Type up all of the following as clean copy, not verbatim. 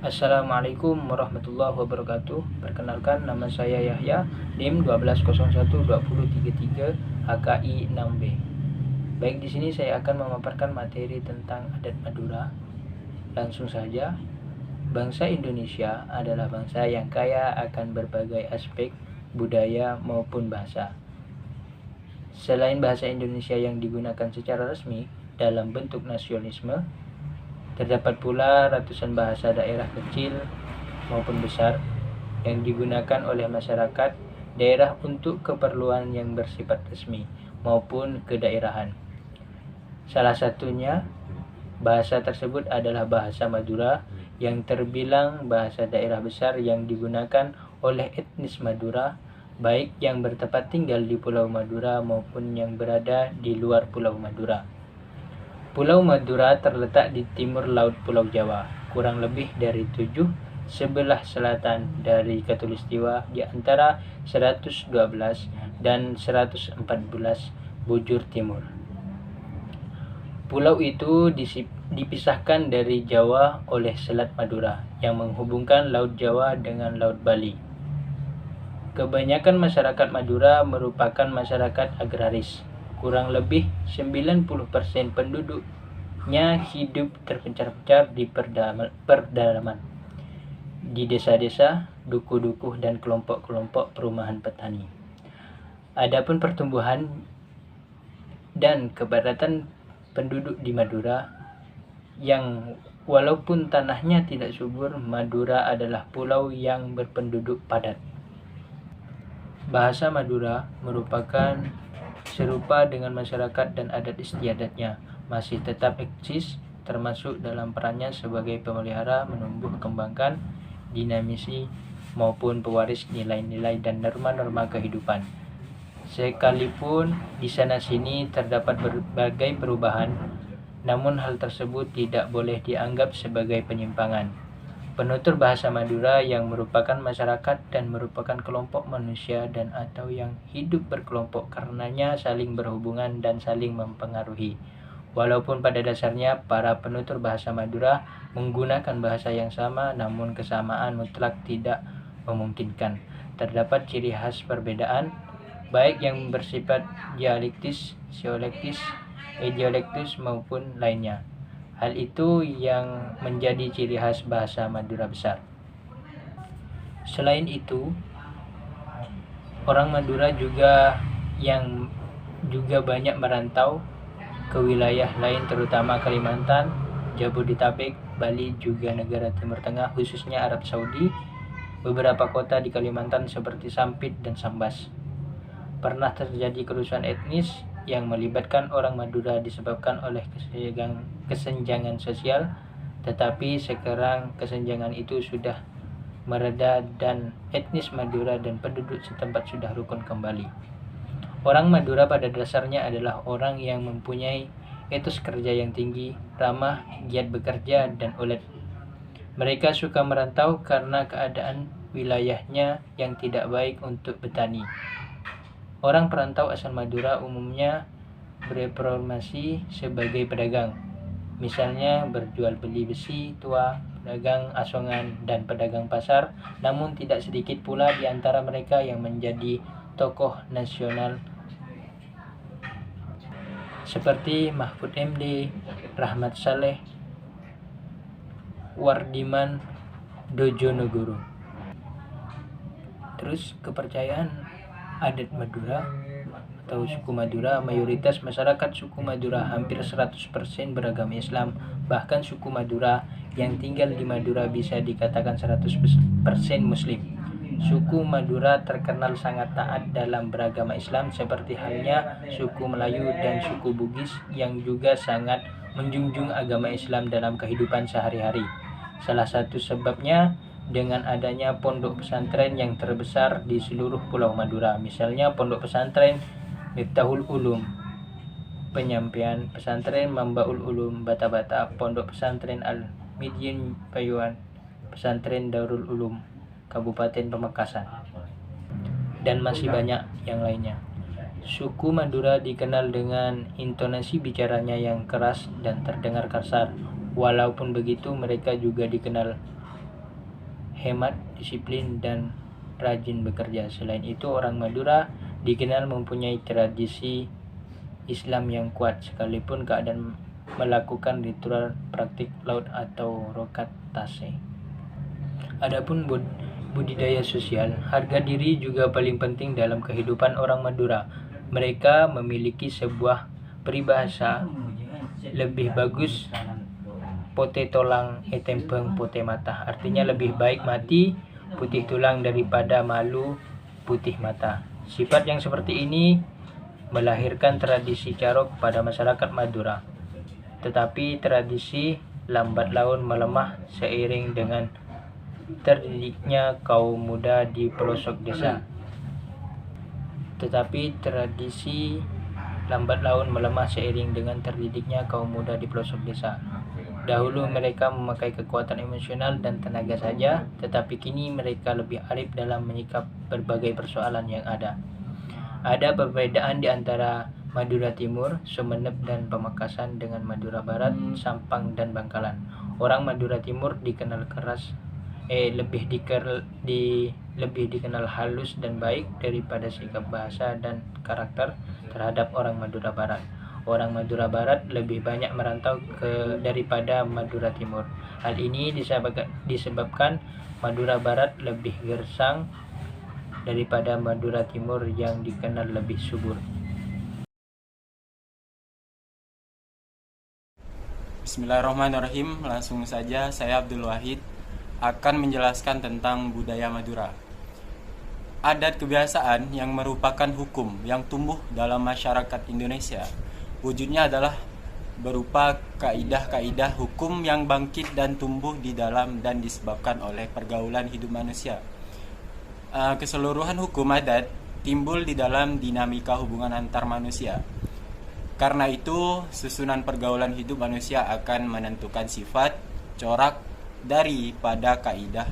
Assalamualaikum warahmatullahi wabarakatuh. Perkenalkan, nama saya Yahya, NIM 12012033 HKI 6B. Baik, di sini saya akan memaparkan materi tentang adat Madura. Langsung saja. Bangsa Indonesia adalah bangsa yang kaya akan berbagai aspek budaya maupun bahasa. Selain bahasa Indonesia yang digunakan secara resmi dalam bentuk nasionalisme, terdapat pula ratusan bahasa daerah kecil maupun besar yang digunakan oleh masyarakat daerah untuk keperluan yang bersifat resmi maupun kedaerahan. Salah satunya bahasa tersebut adalah bahasa Madura yang terbilang bahasa daerah besar yang digunakan oleh etnis Madura, baik yang bertempat tinggal di Pulau Madura maupun yang berada di luar Pulau Madura. Pulau Madura terletak di timur laut Pulau Jawa, kurang lebih dari 7 sebelah selatan dari Khatulistiwa di antara 112 dan 114 bujur timur. Pulau itu dipisahkan dari Jawa oleh Selat Madura yang menghubungkan Laut Jawa dengan Laut Bali. Kebanyakan masyarakat Madura merupakan masyarakat agraris. Kurang lebih 90% penduduknya hidup terpencar-pencar di perdalaman, di desa-desa, dukuh-dukuh, dan kelompok-kelompok perumahan petani. Adapun pertumbuhan dan kepadatan penduduk di Madura, yang walaupun tanahnya tidak subur, Madura adalah pulau yang berpenduduk padat. Bahasa Madura merupakan serupa dengan masyarakat dan adat istiadatnya, masih tetap eksis, termasuk dalam perannya sebagai pemelihara, menumbuh kembangkan, dinamisi, maupun pewaris nilai-nilai dan norma-norma kehidupan. Sekalipun di sana-sini terdapat berbagai perubahan, namun hal tersebut tidak boleh dianggap sebagai penyimpangan. Penutur bahasa Madura yang merupakan masyarakat dan merupakan kelompok manusia dan atau yang hidup berkelompok karenanya saling berhubungan dan saling mempengaruhi. Walaupun pada dasarnya para penutur bahasa Madura menggunakan bahasa yang sama, namun kesamaan mutlak tidak memungkinkan. Terdapat ciri khas perbedaan, baik yang bersifat dialektis, siolektis, idiolektis maupun lainnya. Hal itu yang menjadi ciri khas bahasa Madura besar. Selain itu, orang Madura juga banyak merantau ke wilayah lain terutama Kalimantan, Jabodetabek, Bali, juga negara Timur Tengah khususnya Arab Saudi. Beberapa kota di Kalimantan seperti Sampit dan Sambas. Pernah terjadi kerusuhan etnis yang melibatkan orang Madura disebabkan oleh kesenjangan sosial, tetapi sekarang kesenjangan itu sudah mereda dan etnis Madura dan penduduk setempat sudah rukun kembali. Orang Madura pada dasarnya adalah orang yang mempunyai etos kerja yang tinggi, ramah, giat bekerja, dan ulet. Mereka suka merantau karena keadaan wilayahnya yang tidak baik untuk bertani. Orang perantau asal Madura umumnya berprofesi sebagai pedagang, misalnya berjual beli besi tua, pedagang asongan, dan pedagang pasar. Namun tidak sedikit pula di antara mereka yang menjadi tokoh nasional seperti Mahfud MD, Rahmat Saleh, Wardiman Dojonegoro. Terus kepercayaan adat Madura atau suku Madura, mayoritas masyarakat suku Madura hampir 100% beragama Islam. Bahkan suku Madura yang tinggal di Madura bisa dikatakan 100% Muslim. Suku Madura terkenal sangat taat dalam beragama Islam seperti halnya suku Melayu dan suku Bugis yang juga sangat menjunjung agama Islam dalam kehidupan sehari-hari. Salah satu sebabnya dengan adanya pondok pesantren yang terbesar di seluruh Pulau Madura, misalnya Pondok Pesantren Miftahul Ulum, Penyampaian Pesantren Mambaul Ulum Bata-Bata, Pondok Pesantren Al-Midyin Payuan, Pesantren Darul Ulum Kabupaten Pamekasan, dan masih banyak yang lainnya. Suku Madura dikenal dengan intonasi bicaranya yang keras dan terdengar kasar. Walaupun begitu, mereka juga dikenal hemat, disiplin, dan rajin bekerja. Selain itu, orang Madura dikenal mempunyai tradisi Islam yang kuat, sekalipun keadaan melakukan ritual praktik laut atau rokat tase. Adapun budidaya sosial, harga diri juga paling penting dalam kehidupan orang Madura. Mereka memiliki sebuah peribahasa, lebih bagus pote tolang etempeng pote mata. Artinya lebih baik mati putih tulang daripada malu putih mata. Sifat yang seperti ini melahirkan tradisi carok pada masyarakat Madura. Tetapi tradisi lambat laun melemah seiring dengan terdidiknya kaum muda di pelosok desa. Dahulu mereka memakai kekuatan emosional dan tenaga saja, tetapi kini mereka lebih arif dalam menyikap berbagai persoalan yang ada. Ada perbedaan di antara Madura Timur, Sumeneb dan Pamekasan dengan Madura Barat, Sampang dan Bangkalan. Orang Madura Timur lebih dikenal halus dan baik daripada sikap bahasa dan karakter terhadap orang Madura Barat. Orang Madura Barat lebih banyak merantau daripada Madura Timur. Hal ini disebabkan Madura Barat lebih gersang daripada Madura Timur yang dikenal lebih subur. Bismillahirrahmanirrahim. Langsung saja saya Abdul Wahid akan menjelaskan tentang budaya Madura. Adat kebiasaan yang merupakan hukum yang tumbuh dalam masyarakat Indonesia. Wujudnya adalah berupa kaidah-kaidah hukum yang bangkit dan tumbuh di dalam dan disebabkan oleh pergaulan hidup manusia. Keseluruhan hukum adat timbul di dalam dinamika hubungan antar manusia. Karena itu, susunan pergaulan hidup manusia akan menentukan sifat, corak daripada kaidah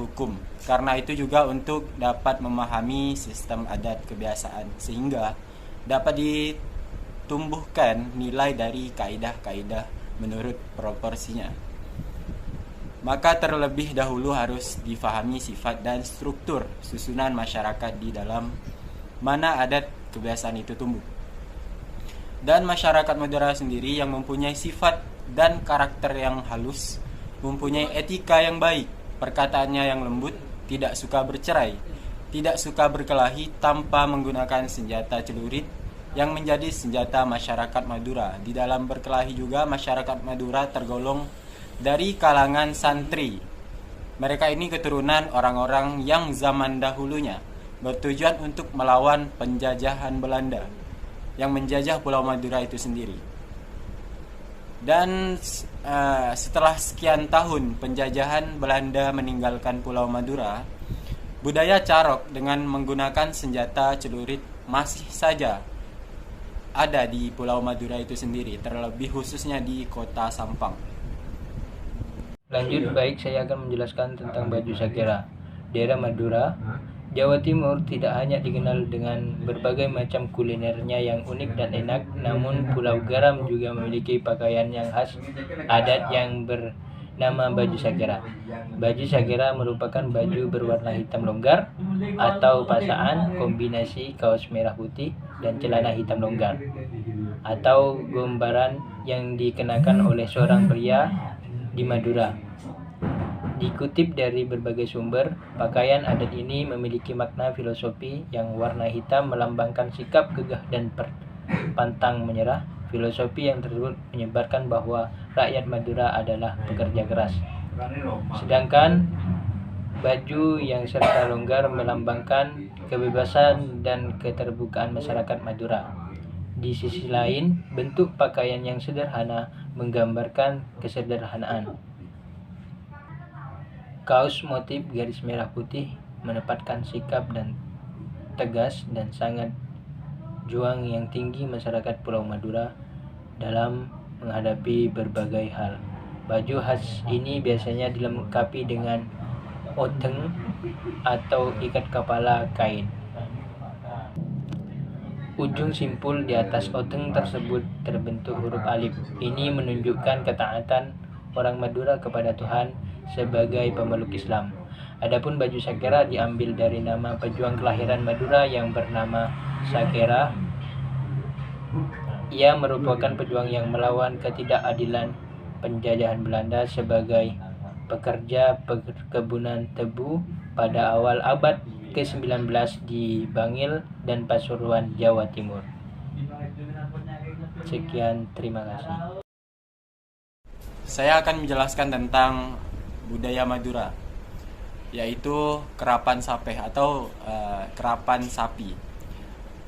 hukum. Karena itu juga untuk dapat memahami sistem adat kebiasaan, sehingga dapat tumbuhkan nilai dari kaidah-kaidah menurut proporsinya. Maka terlebih dahulu harus difahami sifat dan struktur susunan masyarakat di dalam mana adat kebiasaan itu tumbuh. Dan masyarakat Madura sendiri yang mempunyai sifat dan karakter yang halus, mempunyai etika yang baik, perkataannya yang lembut, tidak suka bercerai, tidak suka berkelahi tanpa menggunakan senjata celurit yang menjadi senjata masyarakat Madura. Di dalam berkelahi juga masyarakat Madura tergolong dari kalangan santri. Mereka ini keturunan orang-orang yang zaman dahulunya bertujuan untuk melawan penjajahan Belanda yang menjajah Pulau Madura itu sendiri. Dan setelah sekian tahun penjajahan Belanda meninggalkan Pulau Madura, budaya carok dengan menggunakan senjata celurit masih saja ada di Pulau Madura itu sendiri, terlebih khususnya di kota Sampang. Lanjut, saya akan menjelaskan tentang baju Sakera. Daerah Madura, Jawa Timur tidak hanya dikenal dengan berbagai macam kulinernya yang unik dan enak, namun Pulau Garam juga memiliki pakaian yang khas adat yang bernama baju Sakera. Baju Sakera merupakan baju berwarna hitam longgar atau pasaan kombinasi kaos merah putih dan celana hitam longgar atau gombaran yang dikenakan oleh seorang pria di Madura. Dikutip dari berbagai sumber, pakaian adat ini memiliki makna filosofi yang warna hitam melambangkan sikap gagah dan pantang menyerah. Filosofi yang tersebut menyebarkan bahwa rakyat Madura adalah pekerja keras. Sedangkan baju yang serta longgar melambangkan kebebasan dan keterbukaan masyarakat Madura. Di sisi lain, bentuk pakaian yang sederhana menggambarkan kesederhanaan. Kaos motif garis merah putih menempatkan sikap dan tegas dan sangat juang yang tinggi masyarakat Pulau Madura dalam menghadapi berbagai hal. Baju khas ini biasanya dilengkapi dengan oteng atau ikat kepala kain. Ujung simpul di atas oteng tersebut terbentuk huruf alif. Ini menunjukkan ketaatan orang Madura kepada Tuhan sebagai pemeluk Islam. Adapun baju Sakera diambil dari nama pejuang kelahiran Madura yang bernama Sakera. Ia merupakan pejuang yang melawan ketidakadilan penjajahan Belanda sebagai pekerja perkebunan tebu pada awal abad ke-19 di Bangil dan Pasuruan, Jawa Timur. Sekian, terima kasih. Saya akan menjelaskan tentang budaya Madura, yaitu kerapan sapeh atau kerapan sapi.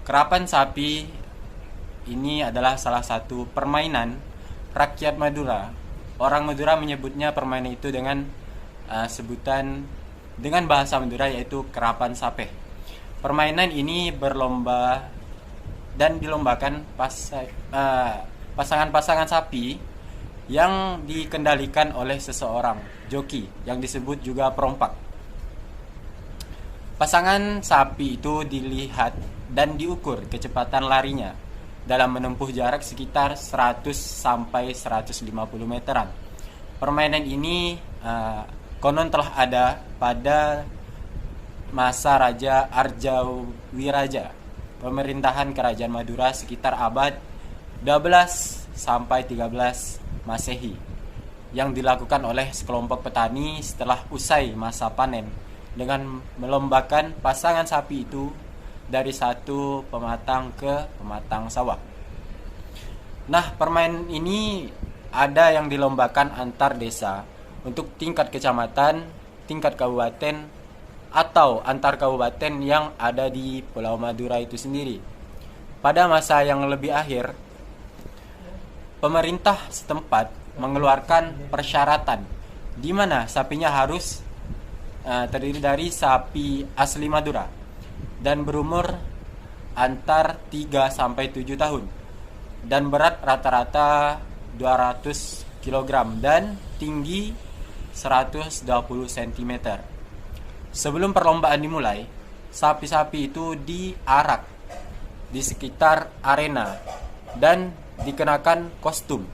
Kerapan sapi ini adalah salah satu permainan rakyat Madura. Orang Madura menyebutnya permainan itu dengan sebutan dengan bahasa Madura, yaitu kerapan sapeh. Permainan ini berlomba dan dilombakan pasangan-pasangan sapi yang dikendalikan oleh seseorang joki yang disebut juga perompak. Pasangan sapi itu dilihat dan diukur kecepatan larinya dalam menempuh jarak sekitar 100 sampai 150 meteran. Permainan ini konon telah ada pada masa Raja Arjawiraja, pemerintahan Kerajaan Madura sekitar abad 12 sampai 13 Masehi, yang dilakukan oleh sekelompok petani setelah usai masa panen dengan melombakan pasangan sapi itu dari satu pematang ke pematang sawah. Nah, permainan ini ada yang dilombakan antar desa untuk tingkat kecamatan, tingkat kabupaten, atau antar kabupaten yang ada di Pulau Madura itu sendiri. Pada masa yang lebih akhir, pemerintah setempat mengeluarkan persyaratan di mana sapinya harus terdiri dari sapi asli Madura dan berumur antar 3 sampai 7 tahun dan berat rata-rata 200 kg dan tinggi 120 cm. Sebelum perlombaan dimulai, sapi-sapi itu diarak di sekitar arena dan dikenakan kostum,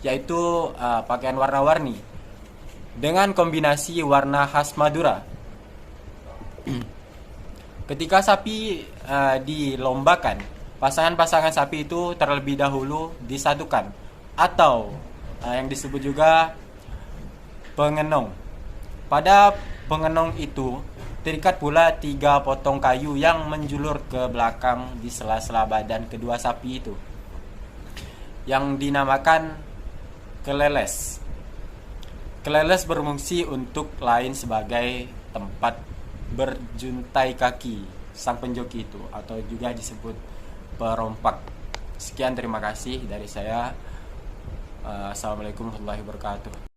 yaitu pakaian warna-warni dengan kombinasi warna khas Madura. Ketika sapi dilombakan, pasangan-pasangan sapi itu terlebih dahulu disatukan atau yang disebut juga pengenong. Pada pengenong itu terikat pula 3 potong kayu yang menjulur ke belakang di sela-sela badan kedua sapi itu, yang dinamakan keleles. Keleles berfungsi untuk lain sebagai tempat berjuntai kaki sang penjoki itu, atau juga disebut perompak. Sekian, terima kasih dari saya. Assalamualaikum warahmatullahi wabarakatuh.